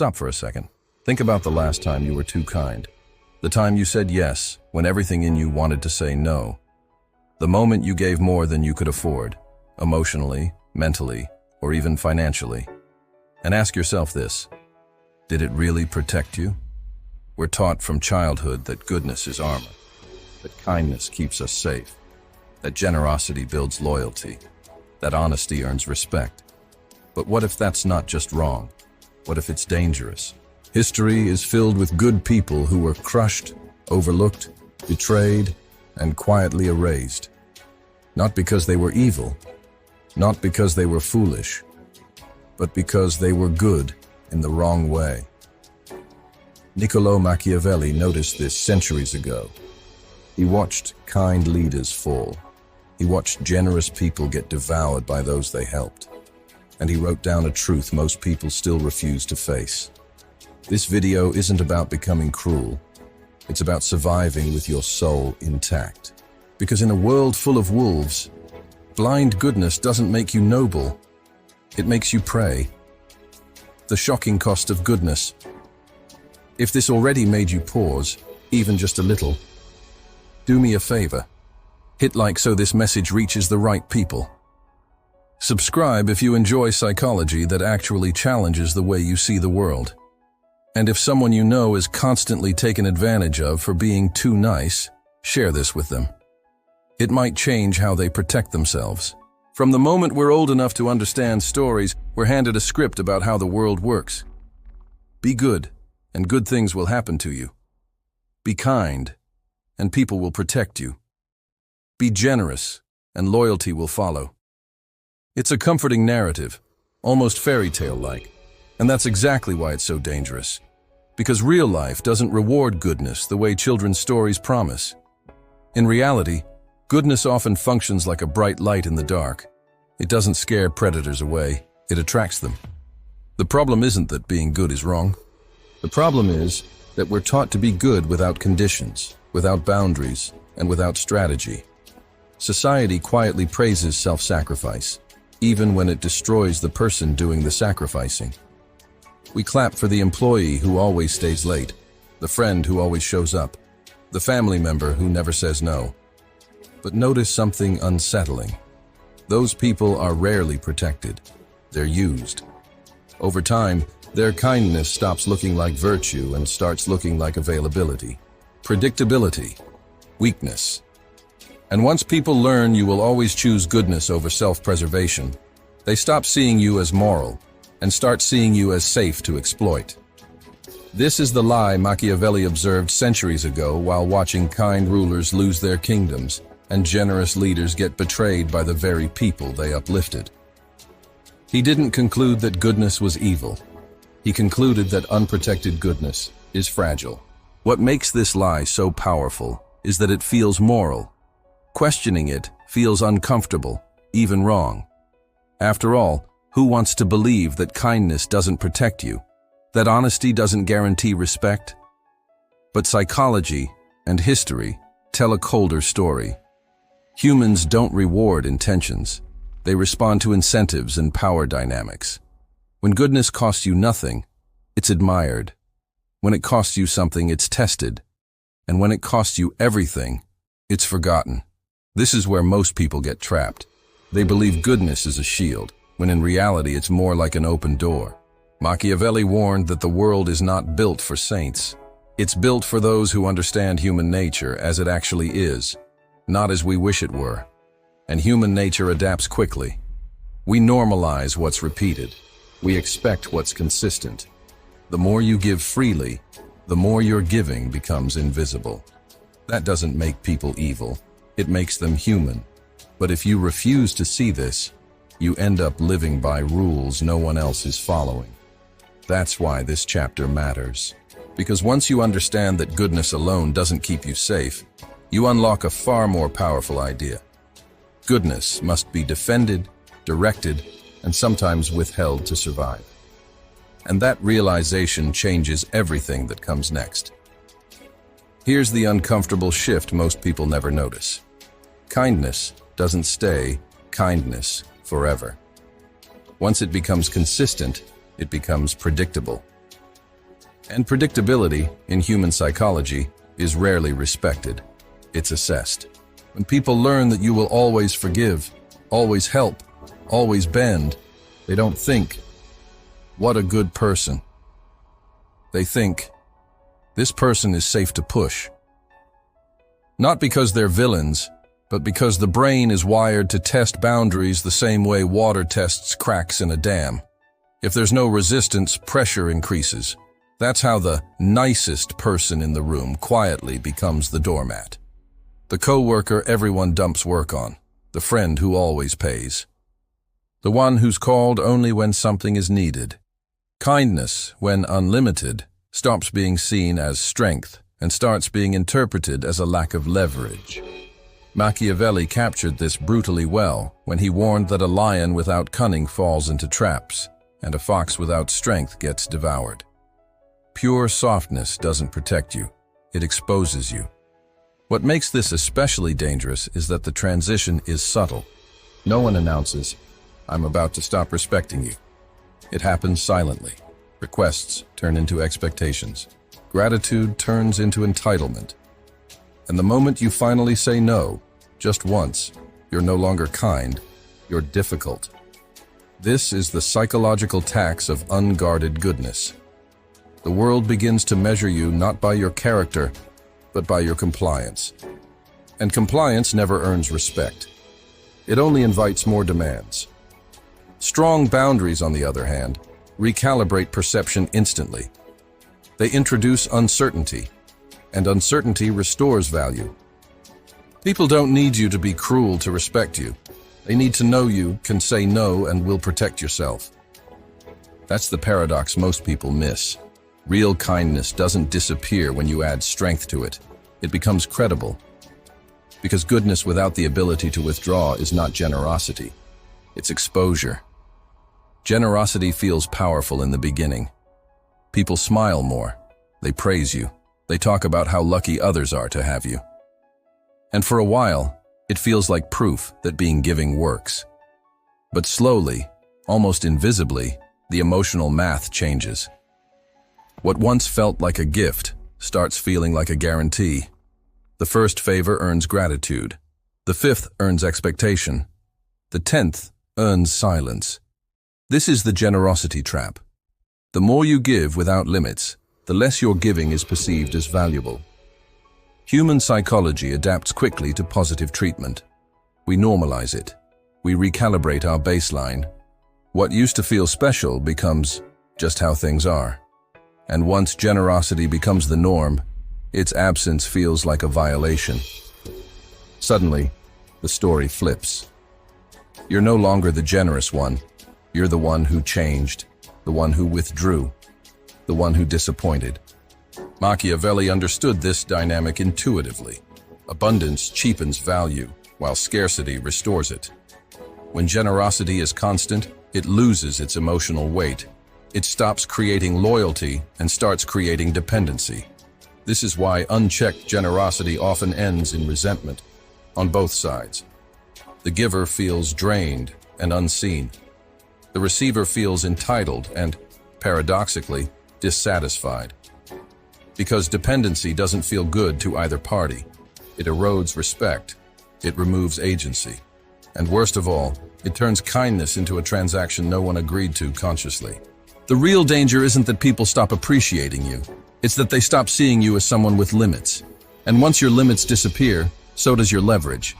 Stop for a second. Think about the last time you were too kind. The time you said yes when everything in you wanted to say no. The moment you gave more than you could afford, emotionally, mentally, or even financially. And ask yourself this: did it really protect you? We're taught from childhood that goodness is armor, that kindness keeps us safe, that generosity builds loyalty, that honesty earns respect. But what if that's not just wrong? What if it's dangerous? History is filled with good people who were crushed, overlooked, betrayed, and quietly erased. Not because they were evil, not because they were foolish, but because they were good in the wrong way. Niccolo Machiavelli noticed this centuries ago. He watched kind leaders fall. He watched generous people get devoured by those they helped. And he wrote down a truth most people still refuse to face. This video isn't about becoming cruel. It's about surviving with your soul intact. Because in a world full of wolves, blind goodness doesn't make you noble. It makes you prey. The shocking cost of goodness. If this already made you pause, even just a little, do me a favor. Hit like so this message reaches the right people. Subscribe if you enjoy psychology that actually challenges the way you see the world. And if someone you know is constantly taken advantage of for being too nice, share this with them. It might change how they protect themselves. From the moment we're old enough to understand stories, we're handed a script about how the world works. Be good, and good things will happen to you. Be kind, and people will protect you. Be generous, and loyalty will follow. It's a comforting narrative, almost fairy tale-like, and that's exactly why it's so dangerous. Because real life doesn't reward goodness the way children's stories promise. In reality, goodness often functions like a bright light in the dark. It doesn't scare predators away, it attracts them. The problem isn't that being good is wrong. The problem is that we're taught to be good without conditions, without boundaries, and without strategy. Society quietly praises self-sacrifice, even when it destroys the person doing the sacrificing. We clap for the employee who always stays late, the friend who always shows up, the family member who never says no. But notice something unsettling. Those people are rarely protected. They're used. Over time, their kindness stops looking like virtue and starts looking like availability, predictability, weakness. And once people learn you will always choose goodness over self-preservation, they stop seeing you as moral and start seeing you as safe to exploit. This is the lie Machiavelli observed centuries ago while watching kind rulers lose their kingdoms and generous leaders get betrayed by the very people they uplifted. He didn't conclude that goodness was evil. He concluded that unprotected goodness is fragile. What makes this lie so powerful is that it feels moral. Questioning it feels uncomfortable, even wrong. After all, who wants to believe that kindness doesn't protect you, that honesty doesn't guarantee respect? But psychology and history tell a colder story. Humans don't reward intentions. They respond to incentives and power dynamics. When goodness costs you nothing, it's admired. When it costs you something, it's tested. And when it costs you everything, it's forgotten. This is where most people get trapped. They believe goodness is a shield, when in reality it's more like an open door. Machiavelli warned that the world is not built for saints. It's built for those who understand human nature as it actually is, not as we wish it were. And human nature adapts quickly. We normalize what's repeated. We expect what's consistent. The more you give freely, the more your giving becomes invisible. That doesn't make people evil. It makes them human. But if you refuse to see this, you end up living by rules no one else is following. That's why this chapter matters. Because once you understand that goodness alone doesn't keep you safe, you unlock a far more powerful idea. Goodness must be defended, directed, and sometimes withheld to survive. And that realization changes everything that comes next. Here's the uncomfortable shift most people never notice. Kindness doesn't stay kindness forever. Once it becomes consistent, it becomes predictable. And predictability, in human psychology, is rarely respected. It's assessed. When people learn that you will always forgive, always help, always bend, they don't think, "What a good person." They think, "This person is safe to push." Not because they're villains, but because the brain is wired to test boundaries the same way water tests cracks in a dam. If there's no resistance, pressure increases. That's how the nicest person in the room quietly becomes the doormat. The coworker everyone dumps work on. The friend who always pays. The one who's called only when something is needed. Kindness, when unlimited, stops being seen as strength and starts being interpreted as a lack of leverage. Machiavelli captured this brutally well when he warned that a lion without cunning falls into traps, and a fox without strength gets devoured. Pure softness doesn't protect you, it exposes you. What makes this especially dangerous is that the transition is subtle. No one announces, "I'm about to stop respecting you." It happens silently. Requests turn into expectations. Gratitude turns into entitlement. And the moment you finally say no, just once, you're no longer kind, you're difficult. This is the psychological tax of unguarded goodness. The world begins to measure you not by your character, but by your compliance. And compliance never earns respect. It only invites more demands. Strong boundaries, on the other hand, recalibrate perception instantly. They introduce uncertainty, and uncertainty restores value. People don't need you to be cruel to respect you. They need to know you can say no and will protect yourself. That's the paradox most people miss. Real kindness doesn't disappear when you add strength to it. It becomes credible. Because goodness without the ability to withdraw is not generosity. It's exposure. Generosity feels powerful in the beginning. People smile more. They praise you. They talk about how lucky others are to have you. And for a while, it feels like proof that being giving works. But slowly, almost invisibly, the emotional math changes. What once felt like a gift starts feeling like a guarantee. The first favor earns gratitude. The fifth earns expectation. The 10th earns silence. This is the generosity trap. The more you give without limits, the less your giving is perceived as valuable. Human psychology adapts quickly to positive treatment. We normalize it. We recalibrate our baseline. What used to feel special becomes just how things are. And once generosity becomes the norm, its absence feels like a violation. Suddenly, the story flips. You're no longer the generous one. You're the one who changed, the one who withdrew, the one who disappointed. Machiavelli understood this dynamic intuitively. Abundance cheapens value, while scarcity restores it. When generosity is constant, it loses its emotional weight. It stops creating loyalty and starts creating dependency. This is why unchecked generosity often ends in resentment on both sides. The giver feels drained and unseen. The receiver feels entitled and, paradoxically, dissatisfied. Because dependency doesn't feel good to either party. It erodes respect. It removes agency. And worst of all, it turns kindness into a transaction no one agreed to consciously. The real danger isn't that people stop appreciating you. It's that they stop seeing you as someone with limits. And once your limits disappear, so does your leverage.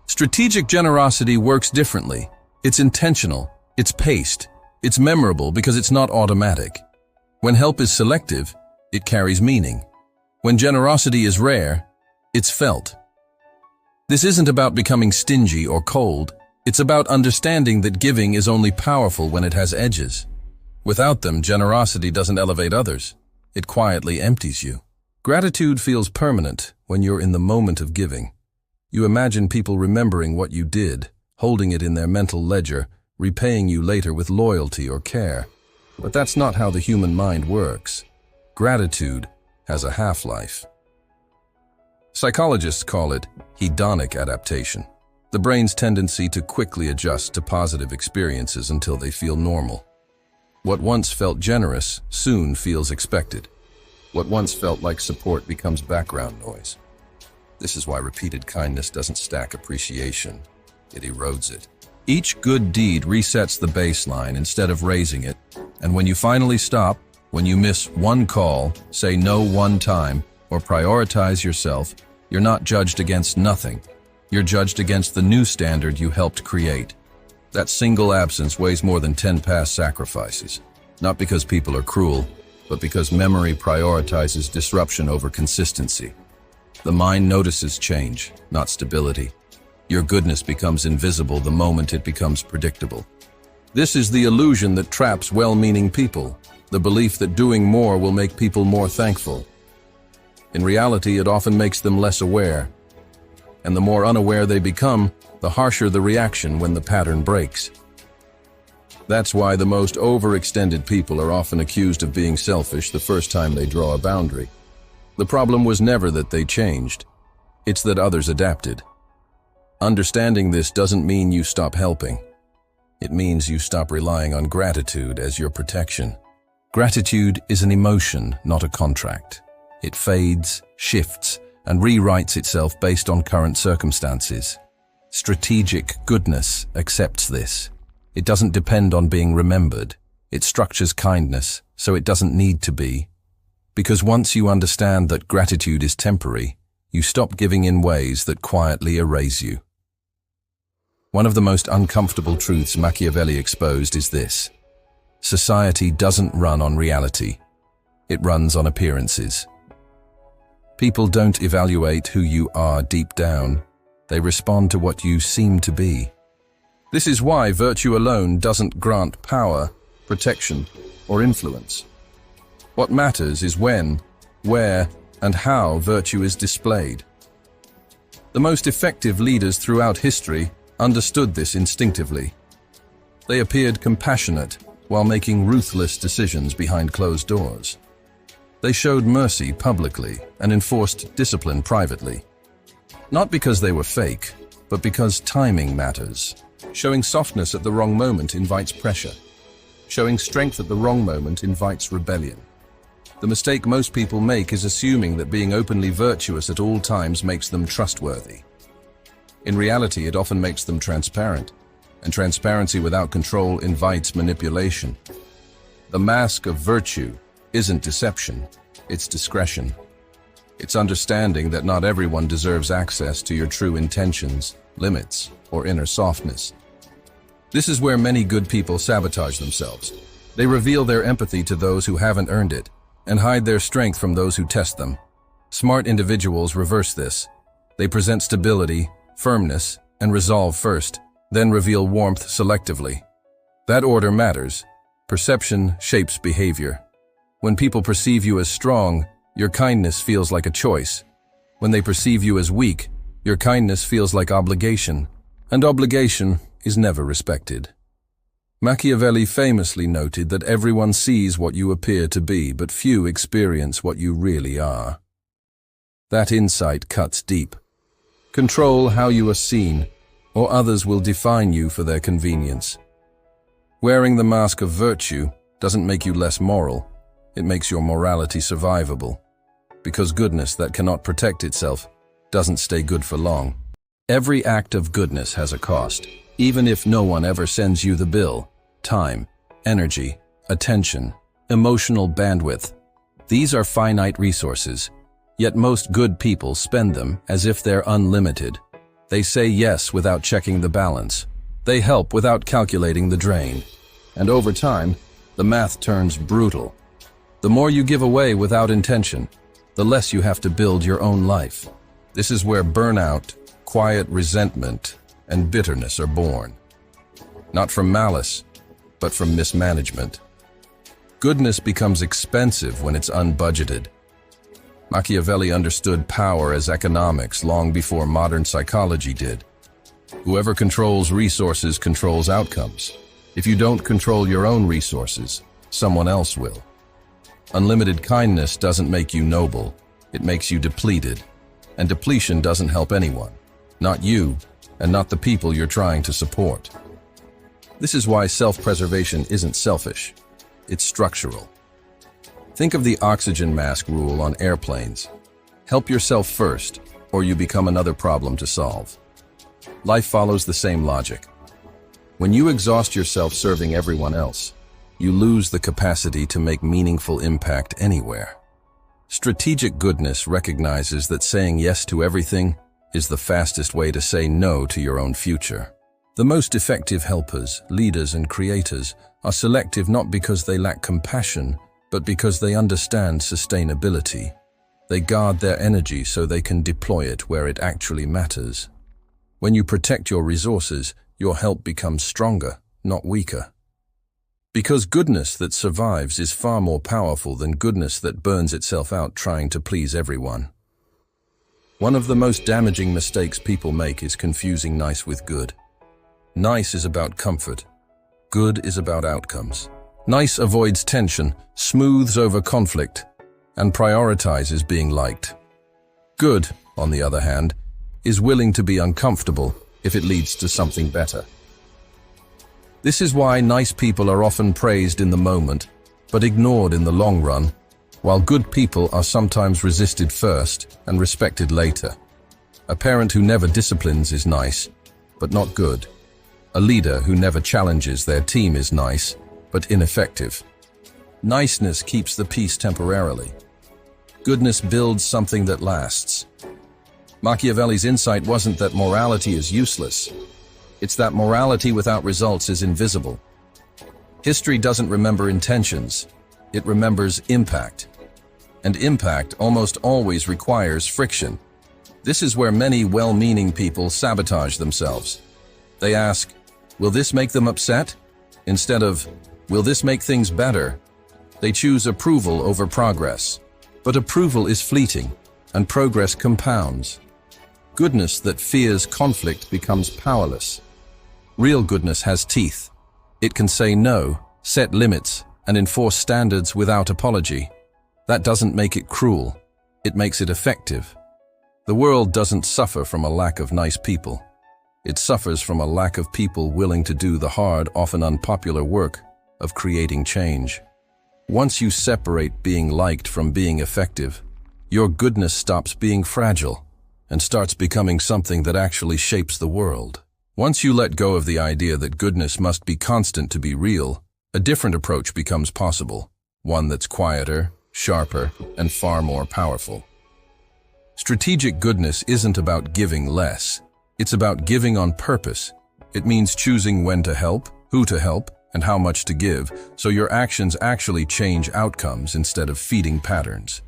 Strategic generosity works differently. It's intentional. It's paced. It's memorable because it's not automatic. When help is selective, it carries meaning. When generosity is rare, it's felt. This isn't about becoming stingy or cold. It's about understanding that giving is only powerful when it has edges. Without them, generosity doesn't elevate others. It quietly empties you. Gratitude feels permanent when you're in the moment of giving. You imagine people remembering what you did, holding it in their mental ledger, repaying you later with loyalty or care. But that's not how the human mind works. Gratitude has a half-life. Psychologists call it hedonic adaptation, the brain's tendency to quickly adjust to positive experiences until they feel normal. What once felt generous soon feels expected. What once felt like support becomes background noise. This is why repeated kindness doesn't stack appreciation, it erodes it. Each good deed resets the baseline instead of raising it, and when you finally stop, when you miss one call, say no one time, or prioritize yourself, you're not judged against nothing. You're judged against the new standard you helped create. That single absence weighs more than 10 past sacrifices, not because people are cruel, but because memory prioritizes disruption over consistency. The mind notices change, not stability. Your goodness becomes invisible the moment it becomes predictable. This is the illusion that traps well-meaning people, the belief that doing more will make people more thankful. In reality, it often makes them less aware. And the more unaware they become, the harsher the reaction when the pattern breaks. That's why the most overextended people are often accused of being selfish the first time they draw a boundary. The problem was never that they changed. It's that others adapted. Understanding this doesn't mean you stop helping. It means you stop relying on gratitude as your protection. Gratitude is an emotion, not a contract. It fades, shifts, and rewrites itself based on current circumstances. Strategic goodness accepts this. It doesn't depend on being remembered. It structures kindness, so it doesn't need to be. Because once you understand that gratitude is temporary, you stop giving in ways that quietly erase you. One of the most uncomfortable truths Machiavelli exposed is this: society doesn't run on reality. It runs on appearances. People don't evaluate who you are deep down. They respond to what you seem to be. This is why virtue alone doesn't grant power, protection, or influence. What matters is when, where, and how virtue is displayed. The most effective leaders throughout history understood this instinctively. They appeared compassionate while making ruthless decisions behind closed doors. They showed mercy publicly and enforced discipline privately. Not because they were fake, but because timing matters. Showing softness at the wrong moment invites pressure. Showing strength at the wrong moment invites rebellion. The mistake most people make is assuming that being openly virtuous at all times makes them trustworthy. In reality, it often makes them transparent, and transparency without control invites manipulation. The mask of virtue isn't deception, it's discretion. It's understanding that not everyone deserves access to your true intentions, limits, or inner softness. This is where many good people sabotage themselves. They reveal their empathy to those who haven't earned it, and hide their strength from those who test them. Smart individuals reverse this. They present stability, firmness, and resolve first, then reveal warmth selectively. That order matters. Perception shapes behavior. When people perceive you as strong, your kindness feels like a choice. When they perceive you as weak, your kindness feels like obligation, and obligation is never respected. Machiavelli famously noted that everyone sees what you appear to be, but few experience what you really are. That insight cuts deep. Control how you are seen, or others will define you for their convenience. Wearing the mask of virtue doesn't make you less moral, it makes your morality survivable. Because goodness that cannot protect itself doesn't stay good for long. Every act of goodness has a cost, even if no one ever sends you the bill. Time, energy, attention, emotional bandwidth. These are finite resources, yet most good people spend them as if they're unlimited. They say yes without checking the balance. They help without calculating the drain. And over time, the math turns brutal. The more you give away without intention, the less you have to build your own life. This is where burnout, quiet resentment, and bitterness are born. Not from malice, but from mismanagement. Goodness becomes expensive when it's unbudgeted. Machiavelli understood power as economics long before modern psychology did. Whoever controls resources controls outcomes. If you don't control your own resources, someone else will. Unlimited kindness doesn't make you noble, it makes you depleted. And depletion doesn't help anyone, not you, and not the people you're trying to support. This is why self-preservation isn't selfish. it's structural. Think of the oxygen mask rule on airplanes. Help yourself first, or you become another problem to solve. Life follows the same logic. When you exhaust yourself serving everyone else, you lose the capacity to make meaningful impact anywhere. Strategic goodness recognizes that saying yes to everything is the fastest way to say no to your own future. The most effective helpers, leaders, and creators are selective not because they lack compassion, but because they understand sustainability. They guard their energy so they can deploy it where it actually matters. When you protect your resources, your help becomes stronger, not weaker. Because goodness that survives is far more powerful than goodness that burns itself out trying to please everyone. One of the most damaging mistakes people make is confusing nice with good. Nice is about comfort. Good is about outcomes. Nice avoids tension, smooths over conflict, and prioritizes being liked. Good, on the other hand, is willing to be uncomfortable if it leads to something better. This is why nice people are often praised in the moment, but ignored in the long run, while good people are sometimes resisted first and respected later. A parent who never disciplines is nice, but not good. A leader who never challenges their team is nice, but ineffective. Niceness keeps the peace temporarily. Goodness builds something that lasts. Machiavelli's insight wasn't that morality is useless. It's that morality without results is invisible. History doesn't remember intentions. It remembers impact. And impact almost always requires friction. This is where many well-meaning people sabotage themselves. They ask, will this make them upset? Instead of, will this make things better? They choose approval over progress. But approval is fleeting, and progress compounds. Goodness that fears conflict becomes powerless. Real goodness has teeth. It can say no, set limits, and enforce standards without apology. That doesn't make it cruel. It makes it effective. The world doesn't suffer from a lack of nice people. It suffers from a lack of people willing to do the hard, often unpopular work of creating change. Once you separate being liked from being effective, your goodness stops being fragile and starts becoming something that actually shapes the world. Once you let go of the idea that goodness must be constant to be real, a different approach becomes possible, one that's quieter, sharper, and far more powerful. Strategic goodness isn't about giving less. It's about giving on purpose. It means choosing when to help, who to help, and how much to give, so your actions actually change outcomes instead of feeding patterns.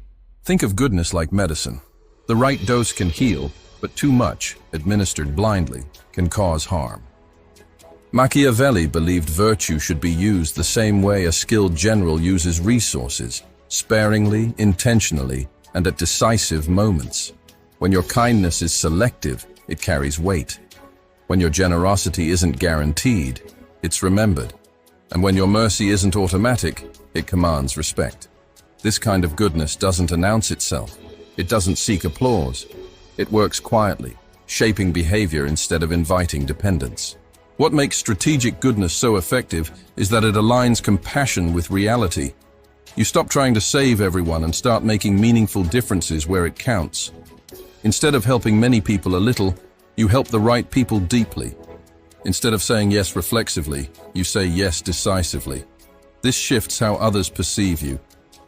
Think of goodness like medicine. The right dose can heal, but too much, administered blindly, can cause harm. Machiavelli believed virtue should be used the same way a skilled general uses resources, sparingly, intentionally, and at decisive moments. When your kindness is selective, it carries weight. When your generosity isn't guaranteed, it's remembered. And when your mercy isn't automatic, it commands respect. This kind of goodness doesn't announce itself. It doesn't seek applause. It works quietly, shaping behavior instead of inviting dependence. What makes strategic goodness so effective is that it aligns compassion with reality. You stop trying to save everyone and start making meaningful differences where it counts. Instead of helping many people a little, you help the right people deeply. Instead of saying yes reflexively, you say yes decisively. This shifts how others perceive you.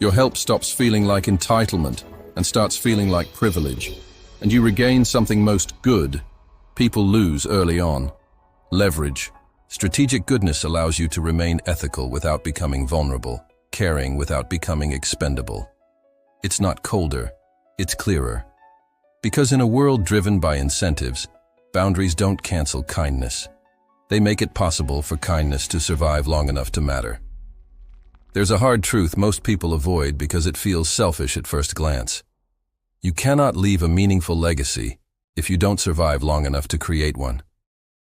Your help stops feeling like entitlement and starts feeling like privilege. And you regain something most good. People lose early on. Leverage. Strategic goodness allows you to remain ethical without becoming vulnerable, caring without becoming expendable. It's not colder, it's clearer. Because in a world driven by incentives, boundaries don't cancel kindness. They make it possible for kindness to survive long enough to matter. There's a hard truth most people avoid because it feels selfish at first glance. You cannot leave a meaningful legacy if you don't survive long enough to create one.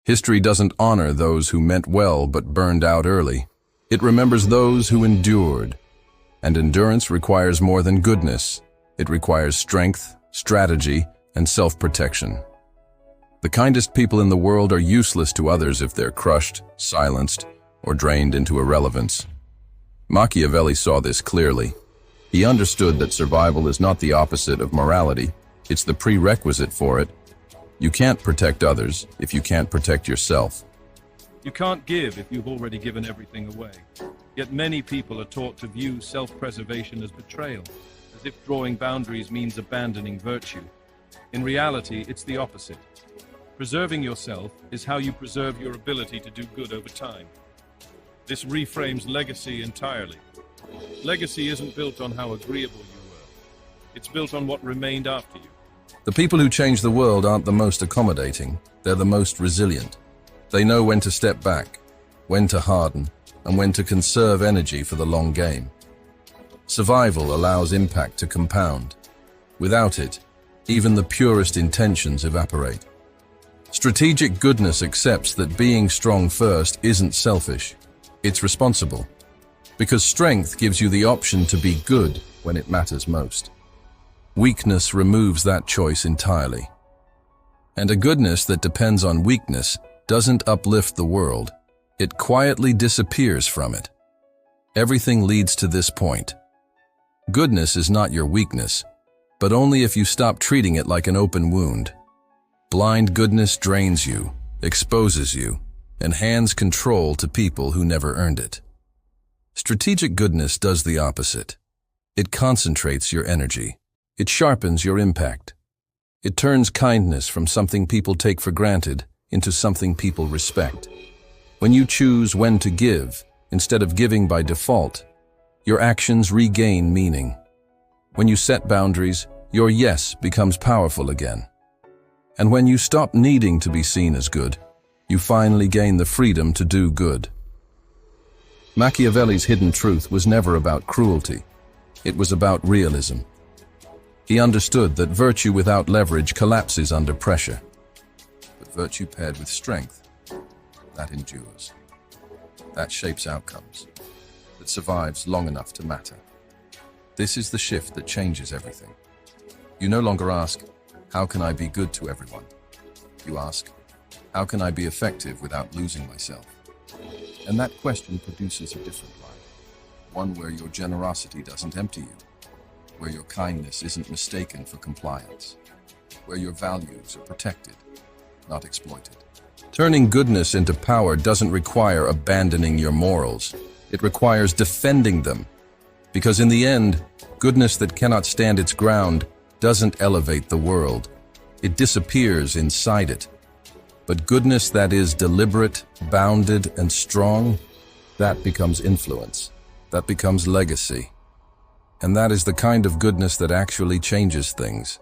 History doesn't honor those who meant well but burned out early. It remembers those who endured. And endurance requires more than goodness. It requires strength, strategy, and self-protection. The kindest people in the world are useless to others if they're crushed, silenced, or drained into irrelevance. Machiavelli saw this clearly. He understood that survival is not the opposite of morality, it's the prerequisite for it. You can't protect others if you can't protect yourself. You can't give if you've already given everything away. Yet many people are taught to view self-preservation as betrayal, as if drawing boundaries means abandoning virtue. In reality, it's the opposite. Preserving yourself is how you preserve your ability to do good over time. This reframes legacy entirely. Legacy isn't built on how agreeable you were. It's built on what remained after you. The people who change the world aren't the most accommodating, they're the most resilient. They know when to step back, when to harden, and when to conserve energy for the long game. Survival allows impact to compound. Without it, even the purest intentions evaporate. Strategic goodness accepts that being strong first isn't selfish, it's responsible. Because strength gives you the option to be good when it matters most. Weakness removes that choice entirely. And a goodness that depends on weakness doesn't uplift the world. It quietly disappears from it. Everything leads to this point. Goodness is not your weakness, but only if you stop treating it like an open wound. Blind goodness drains you, exposes you, and hands control to people who never earned it. Strategic goodness does the opposite. It concentrates your energy. It sharpens your impact. It turns kindness from something people take for granted into something people respect. When you choose when to give, instead of giving by default, your actions regain meaning. When you set boundaries, your yes becomes powerful again. And when you stop needing to be seen as good, you finally gain the freedom to do good. Machiavelli's hidden truth was never about cruelty. It was about realism. He understood that virtue without leverage collapses under pressure. But virtue paired with strength, that endures. That shapes outcomes. That survives long enough to matter. This is the shift that changes everything. You no longer ask, how can I be good to everyone? You ask, how can I be effective without losing myself? And that question produces a different life. One where your generosity doesn't empty you. Where your kindness isn't mistaken for compliance. Where your values are protected, not exploited. Turning goodness into power doesn't require abandoning your morals. It requires defending them. Because in the end, goodness that cannot stand its ground doesn't elevate the world. It disappears inside it. But goodness that is deliberate, bounded, and strong, that becomes influence. That becomes legacy. And that is the kind of goodness that actually changes things.